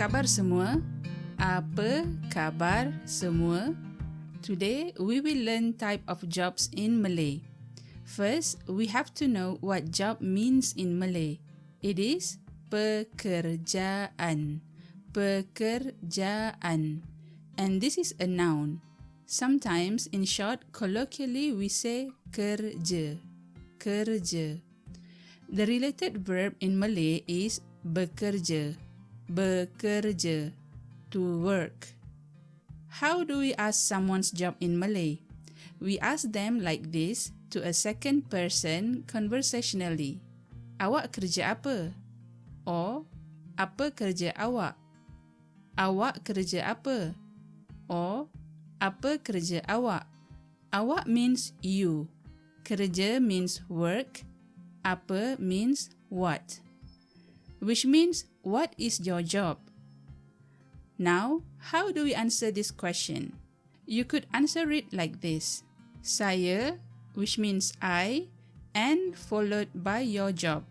khabar semua? Apa khabar semua? Today, we will learn type of jobs in Malay. First, we have to know what job means in Malay. It is pekerjaan. Pekerjaan. And this is a noun. Sometimes, in short, colloquially, we say kerja. Kerja. The related verb in Malay is bekerja. Bekerja. To work. How do we ask someone's job in Malay? We ask them like this to a second person conversationally. Awak kerja apa? Or, apa kerja awak? Awak kerja apa? Or, apa kerja awak? Awak means you. Kerja means work. Apa means what. Which means, what is your job? Now, how do we answer this question? You could answer it like this. Saya, which means I, and followed by your job.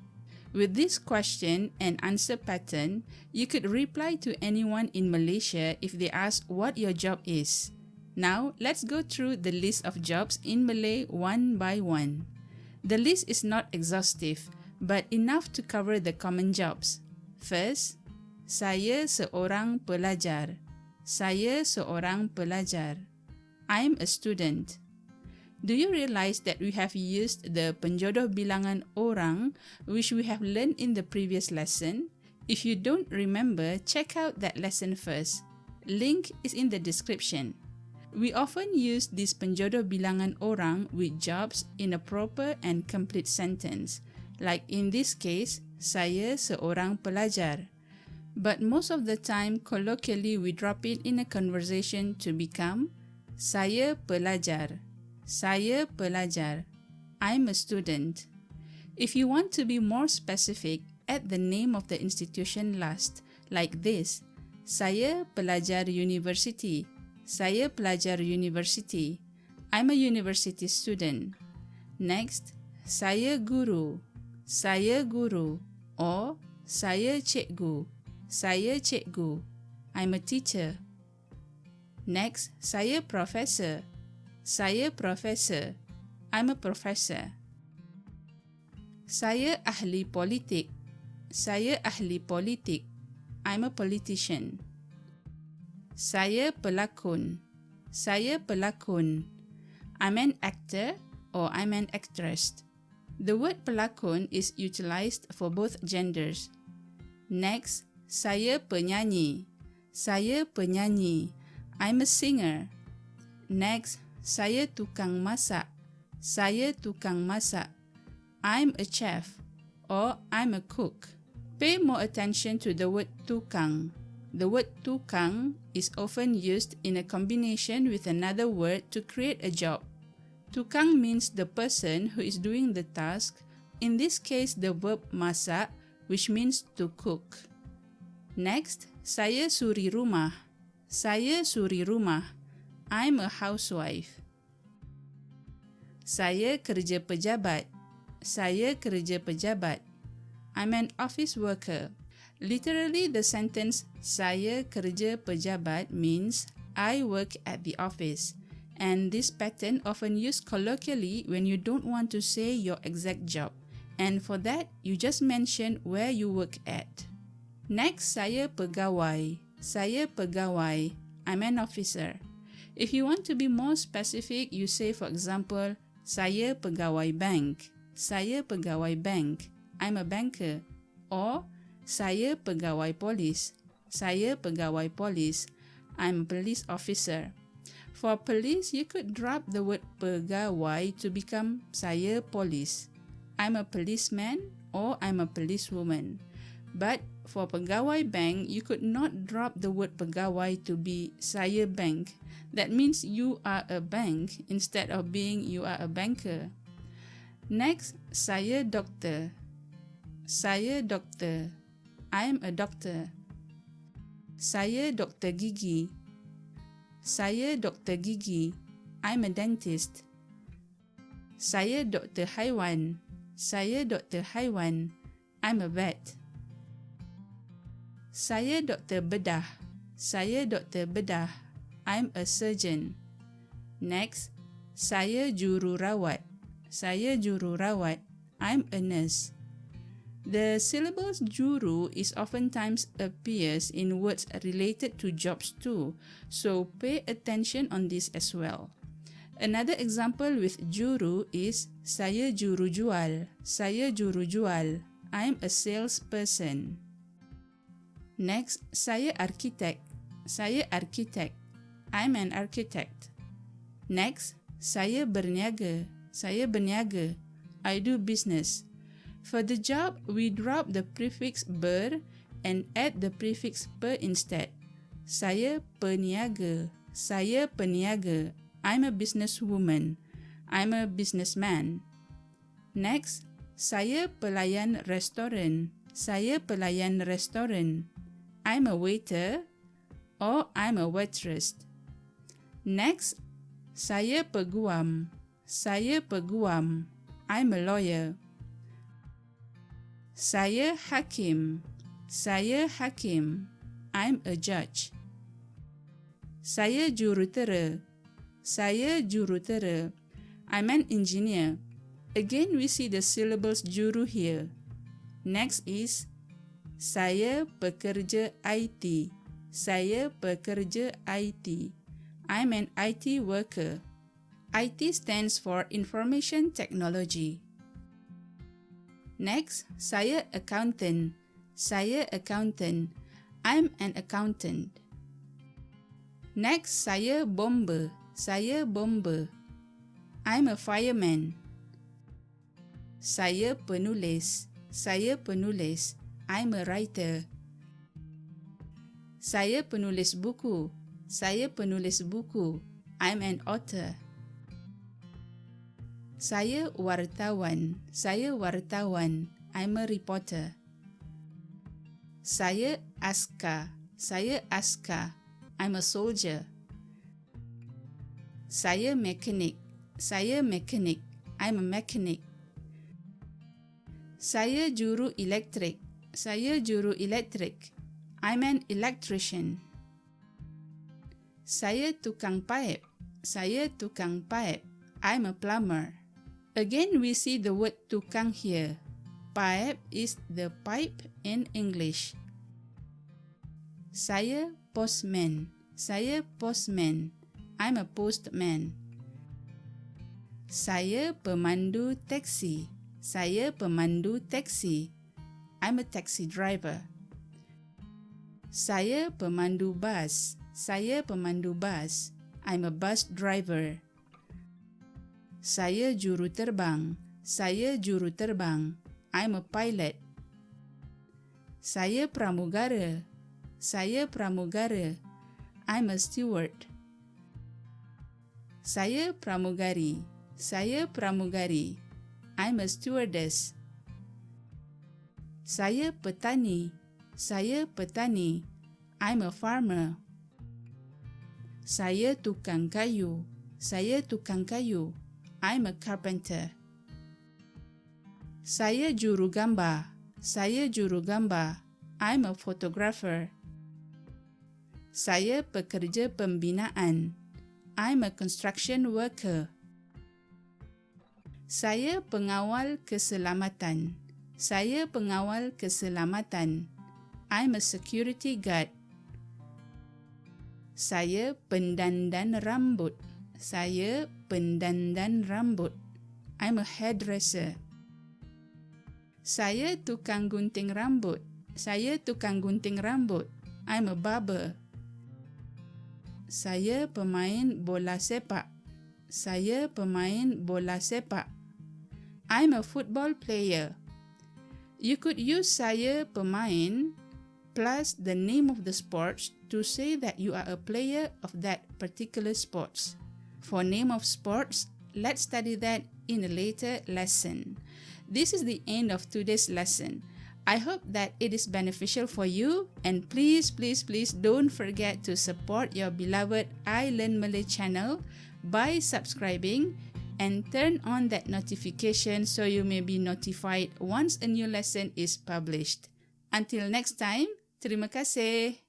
With this question and answer pattern, you could reply to anyone in Malaysia if they ask what your job is. Now, let's go through the list of jobs in Malay one by one. The list is not exhaustive, but enough to cover the common jobs. First, saya seorang pelajar. Saya seorang pelajar. I'm a student. Do you realize that we have used the penjodoh bilangan orang, which we have learned in the previous lesson? If you don't remember, check out that lesson first. Link is in the description. We often use this penjodoh bilangan orang with jobs in a proper and complete sentence, like in this case, saya seorang pelajar. But most of the time, colloquially, we drop it in a conversation to become saya pelajar. Saya pelajar. I'm a student. If you want to be more specific, add the name of the institution last, like this. Saya pelajar universiti. Saya pelajar universiti. I'm a university student. Next, saya guru. Saya guru. Or, saya cikgu. Saya cikgu. I'm a teacher. Next, saya profesor. Saya profesor. I'm a professor. Saya ahli politik. Saya ahli politik. I'm a politician. Saya pelakon. Saya pelakon. I'm an actor or I'm an actress. The word pelakon is utilized for both genders. Next, saya penyanyi. Saya penyanyi. I'm a singer. Next, saya tukang masak. Saya tukang masak. I'm a chef or I'm a cook. Pay more attention to the word tukang. The word tukang is often used in a combination with another word to create a job. Tukang means the person who is doing the task, in this case the verb masak, which means to cook. Next, saya surirumah. Saya surirumah. I'm a housewife. Saya kerja pejabat. Saya kerja pejabat. I'm an office worker. Literally, the sentence saya kerja pejabat means I work at the office. And this pattern often used colloquially when you don't want to say your exact job. And for that, you just mention where you work at. Next, saya pegawai. Saya pegawai. I'm an officer. If you want to be more specific, you say, for example, saya pegawai bank. Saya pegawai bank. I'm a banker. Or, saya pegawai polis. Saya pegawai polis. I'm a police officer. For police, you could drop the word pegawai to become saya polis. I'm a policeman or I'm a policewoman. But for pegawai bank, you could not drop the word pegawai to be saya bank. That means you are a bank instead of being you are a banker. Next, saya doktor. Saya doktor. I'm a doctor. Saya doktor gigi. Saya doktor gigi. I'm a dentist. Saya doktor haiwan. Saya doktor haiwan. I'm a vet. Saya Doktor Bedah. Saya Doktor Bedah. I'm a surgeon. Next, saya jururawat. Saya jururawat. I'm a nurse. The syllables juru is oftentimes appears in words related to jobs too, so pay attention on this as well. Another example with juru is saya jurujual. Saya jurujual. I'm a salesperson. Next, saya arkitek. Saya arkitek. I'm an architect. Next, saya berniaga. Saya berniaga. I do business. For the job, we drop the prefix ber and add the prefix per instead. Saya peniaga. Saya peniaga. I'm a businesswoman. I'm a businessman. Next, saya pelayan restoran. Saya pelayan restoran. I'm a waiter or I'm a waitress. Next, saya peguam. Saya peguam. I'm a lawyer. Saya hakim. Saya hakim. I'm a judge. Saya jurutera. Saya jurutera. I'm an engineer. Again, we see the syllables juru here. Next is saya pekerja IT. Saya pekerja IT. I'm an IT worker. IT stands for Information Technology. Next, saya accountant. Saya accountant. I'm an accountant. Next, saya bomber. Saya bomber. I'm a fireman. Saya penulis. Saya penulis. I'm a writer. Saya penulis buku. Saya penulis buku. I'm an author. Saya wartawan. Saya wartawan. I'm a reporter. Saya askar. Saya askar. I'm a soldier. Saya mekanik. Saya mekanik. I'm a mechanic. Saya juru elektrik. Saya juru elektrik. I'm an electrician. Saya tukang paip. Saya tukang paip. I'm a plumber. Again, we see the word tukang here. Pipe is the pipe in English. Saya postman. Saya postman. I'm a postman. Saya pemandu taksi. Saya pemandu taksi. I'm a taxi driver. Saya pemandu bas. Saya pemandu bas. I'm a bus driver. Saya juru terbang. Saya juru terbang. I'm a pilot. Saya pramugara. Saya pramugara. I'm a steward. Saya pramugari. Saya pramugari. I'm a stewardess. Saya petani. Saya petani. I'm a farmer. Saya tukang kayu. Saya tukang kayu. I'm a carpenter. Saya juru gambar. Saya juru gambar. I'm a photographer. Saya pekerja pembinaan. I'm a construction worker. Saya pengawal keselamatan. Saya pengawal keselamatan. I'm a security guard. Saya pendandan rambut. Saya pendandan rambut. I'm a hairdresser. Saya tukang gunting rambut. Saya tukang gunting rambut. I'm a barber. Saya pemain bola sepak. Saya pemain bola sepak. I'm a football player. You could use saya pemain plus the name of the sports to say that you are a player of that particular sports. For name of sports, let's study that in a later lesson. This is the end of today's lesson. I hope that it is beneficial for you, and please don't forget to support your beloved I Learn Malay channel by subscribing and turn on that notification so you may be notified once a new lesson is published. Until next time, Terima kasih.